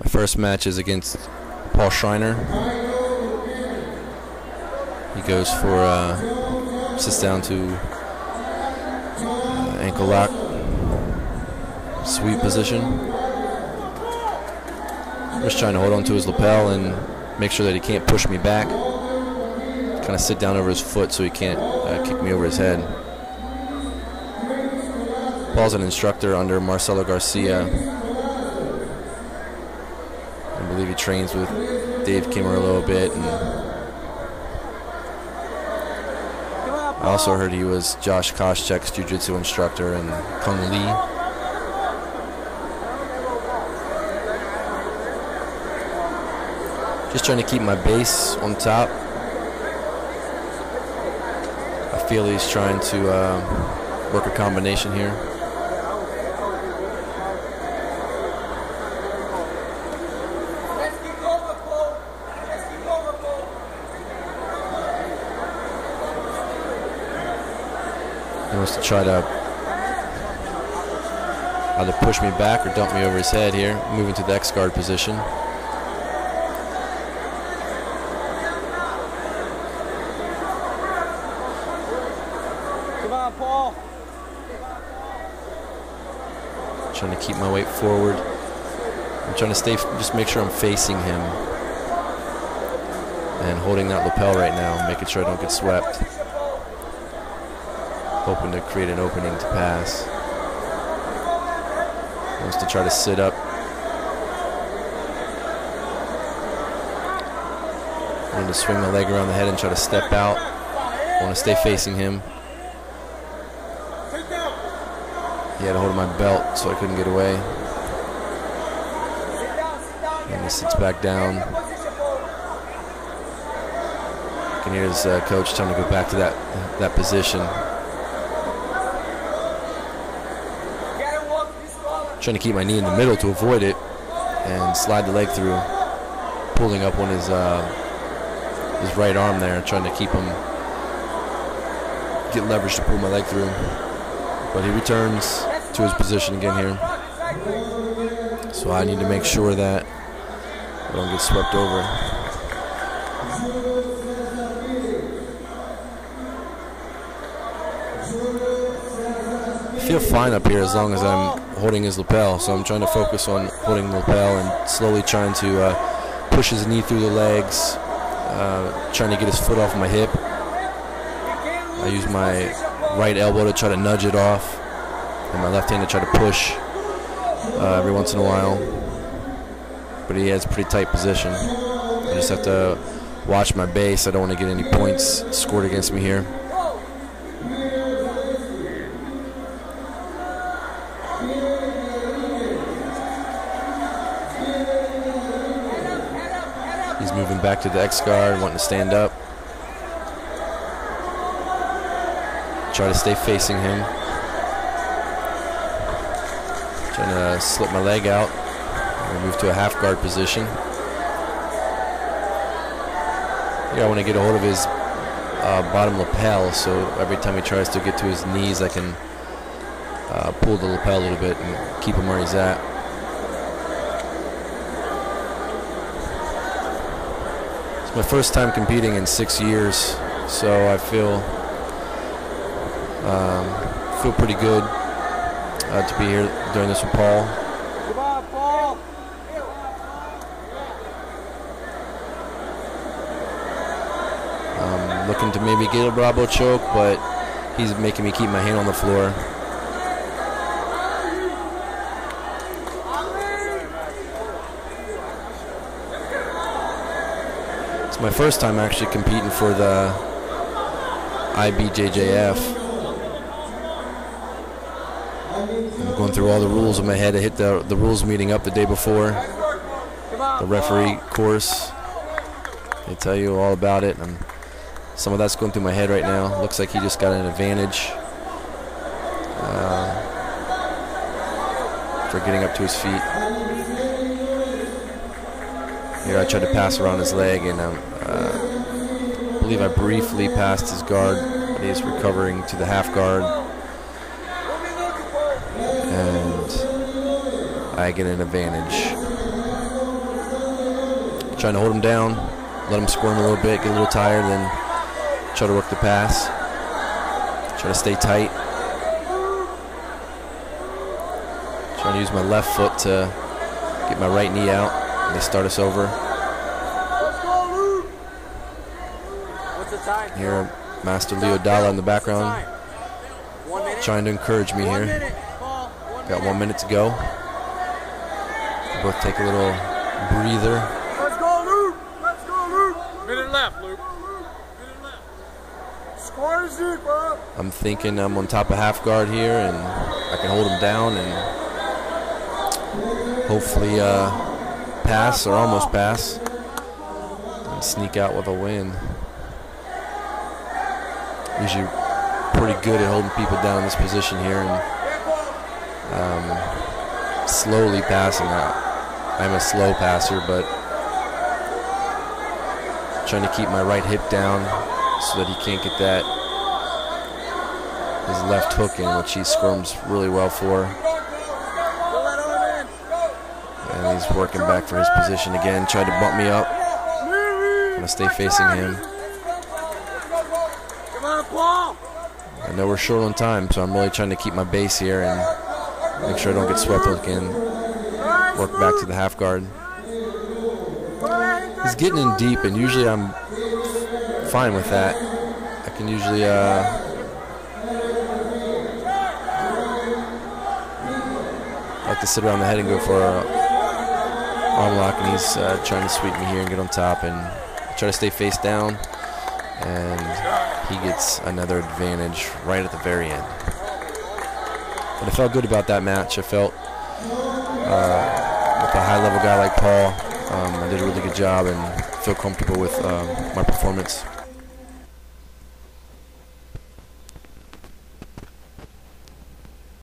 My first match is against Paul Schreiner. He goes for sits down to ankle lock sweep position. Just trying to hold on to his lapel and make sure that he can't push me back. Kind of sit down over his foot so he can't kick me over his head. Paul's an instructor under Marcelo Garcia. I believe he trains with Dave Kimmer a little bit. And I also heard he was Josh Koscheck's Jiu-Jitsu instructor and Kung Lee. Just trying to keep my base on top. I feel he's trying to work a combination here. He wants to try to either push me back or dump me over his head here, moving to the X guard position. Come on, Paul. Trying to keep my weight forward. I'm trying to just make sure I'm facing him and holding that lapel right now, making sure I don't get swept. Hoping to create an opening to pass. Wants to try to sit up. I want to swing my leg around the head and try to step out. I want to stay facing him. He had a hold of my belt, so I couldn't get away. And he sits back down. You can hear his coach telling him to go back to that position. Trying to keep my knee in the middle to avoid it and slide the leg through, pulling up on his right arm there, trying to keep him, get leverage to pull my leg through. But he returns to his position again here. So I need to make sure that I don't get swept over. I feel fine up here as long as I'm holding his lapel, so I'm trying to focus on holding the lapel and slowly trying to push his knee through the legs, trying to get his foot off my hip. I use my right elbow to try to nudge it off, and my left hand to try to push every once in a while. But he has a pretty tight position. I just have to watch my base. I don't want to get any points scored against me here. He's moving back to the X guard, wanting to stand up. Try to stay facing him. Trying to slip my leg out. And move to a half guard position. Here I want to get a hold of his bottom lapel, so every time he tries to get to his knees, I can pull the lapel a little bit and keep him where he's at. It's my first time competing in 6 years, so I feel pretty good to be here doing this with Paul. Come on, Paul. Looking to maybe get a Bravo choke, but he's making me keep my hand on the floor. It's my first time actually competing for the IBJJF. I'm going through all the rules in my head. I hit the rules meeting up the day before, the referee course. They tell you all about it, and some of that's going through my head right now. Looks like he just got an advantage for getting up to his feet. Here I tried to pass around his leg, and I believe I briefly passed his guard, but he's recovering to the half guard. And I get an advantage. trying to hold him down, let him squirm a little bit, get a little tired, then try to work the pass. Try to stay tight. Trying to use my left foot to get my right knee out. And they start us over. What's the time? Here, Master Leo Dalla in the background, trying to encourage me here. Got 1 minute to go. Both take a little breather. Let's go, Luke! Let's go, Luke! Minute left, Luke. Minute left. Square deep, bro. I'm thinking I'm on top of half guard here, and I can hold him down and hopefully pass or almost pass and sneak out with a win. Usually pretty good at holding people down in this position here and slowly passing. I'm a slow passer, but trying to keep my right hip down so that he can't get that his left hook in, which he squirms really well for. And he's working back for his position again. Tried to bump me up. I'm gonna stay facing him. I know we're short on time, so I'm really trying to keep my base here and make sure I don't get swept again. Work back to the half guard. He's getting in deep, and usually I'm fine with that. I can usually like to sit around the head and go for a arm lock, and he's trying to sweep me here and get on top, and try to stay face down, and he gets another advantage right at the very end. But I felt good about that match. I felt with a high-level guy like Paul, I did a really good job and feel comfortable with my performance.